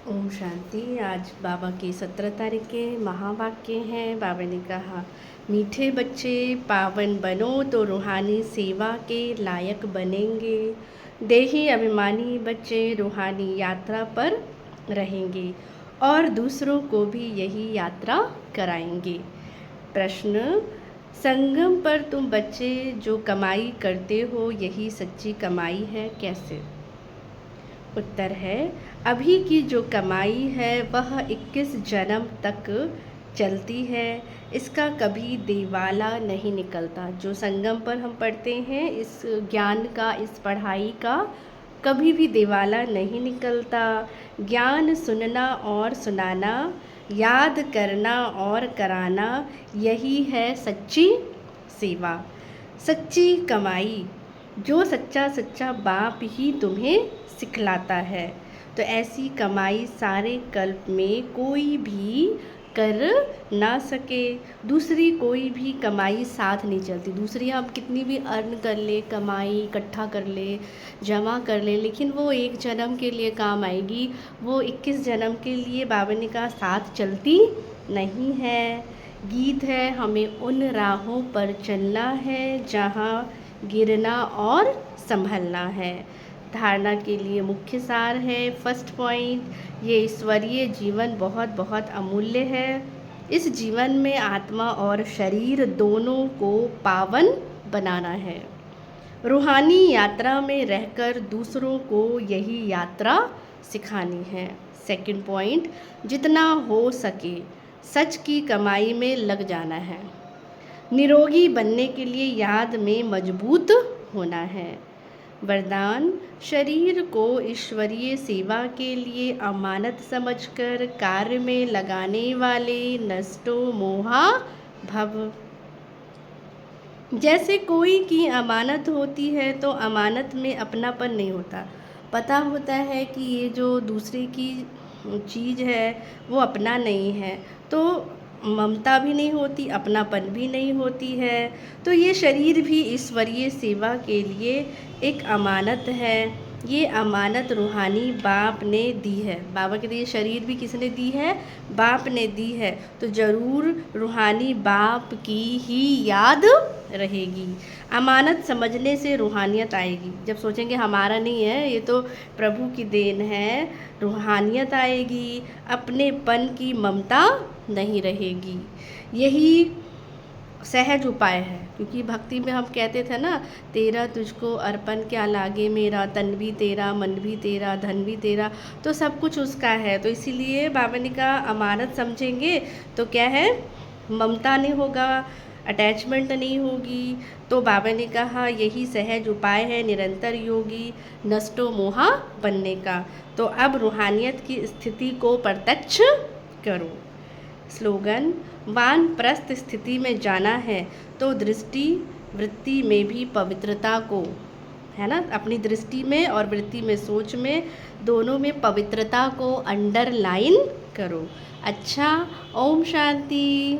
ओम शांति। आज बाबा की 17 तारीख के महावाक्य हैं। बाबा ने कहा, मीठे बच्चे पावन बनो तो रूहानी सेवा के लायक बनेंगे। देही अभिमानी बच्चे रूहानी यात्रा पर रहेंगे और दूसरों को भी यही यात्रा कराएंगे। प्रश्न, संगम पर तुम बच्चे जो कमाई करते हो यही सच्ची कमाई है, कैसे? उत्तर है, अभी की जो कमाई है वह 21 जन्म तक चलती है। इसका कभी दिवाला नहीं निकलता। जो संगम पर हम पढ़ते हैं, इस ज्ञान का, इस पढ़ाई का कभी भी दिवाला नहीं निकलता। ज्ञान सुनना और सुनाना, याद करना और कराना, यही है सच्ची सेवा, सच्ची कमाई, जो सच्चा सच्चा बाप ही तुम्हें सिखलाता है। तो ऐसी कमाई सारे कल्प में कोई भी कर ना सके। दूसरी कोई भी कमाई साथ नहीं चलती। दूसरी हम कितनी भी अर्न कर ले, कमाई इकट्ठा कर ले, जमा कर ले, लेकिन वो एक जन्म के लिए काम आएगी। वो 21 जन्म के लिए बाबा ने कहा साथ चलती नहीं है। गीत है, हमें उन राहों पर चलना है जहाँ गिरना और संभलना है। धारणा के लिए मुख्य सार है, फर्स्ट पॉइंट, ये ईश्वरीय जीवन बहुत बहुत अमूल्य है। इस जीवन में आत्मा और शरीर दोनों को पावन बनाना है। रूहानी यात्रा में रहकर दूसरों को यही यात्रा सिखानी है। सेकंड पॉइंट, जितना हो सके सच की कमाई में लग जाना है। निरोगी बनने के लिए याद में मजबूत होना है। वरदान, शरीर को ईश्वरीय सेवा के लिए अमानत समझकर कार्य में लगाने वाले नष्टो मोहा भव। जैसे कोई की अमानत होती है तो अमानत में अपनापन नहीं होता। पता होता है कि ये जो दूसरे की चीज़ है वो अपना नहीं है, तो ममता भी नहीं होती, अपनापन भी नहीं होती है। तो ये शरीर भी ईश्वरीय सेवा के लिए एक अमानत है। ये अमानत रूहानी बाप ने दी है। बाबा के लिए शरीर भी किसने दी है? बाप ने दी है। तो ज़रूर रूहानी बाप की ही याद रहेगी। अमानत समझने से रूहानियत आएगी। जब सोचेंगे हमारा नहीं है, ये तो प्रभु की देन है, रूहानियत आएगी, अपनेपन की ममता नहीं रहेगी। यही सहज उपाय है। क्योंकि भक्ति में हम कहते थे ना, तेरा तुझको अर्पण क्या लागे मेरा, तन भी तेरा, मन भी तेरा, धन भी तेरा, तो सब कुछ उसका है। तो इसीलिए बाबा ने कहा अमानत समझेंगे तो क्या है, ममता नहीं होगा, अटैचमेंट नहीं होगी। तो बाबा ने कहा यही सहज उपाय है निरंतर योगी नष्टो मोहा बनने का। तो अब रूहानियत की स्थिति को प्रत्यक्ष करो। स्लोगन, वानप्रस्थ स्थिति में जाना है तो दृष्टि वृत्ति में भी पवित्रता को, है ना, अपनी दृष्टि में और वृत्ति में, सोच में, दोनों में पवित्रता को अंडरलाइन करो। अच्छा, ओम शांति।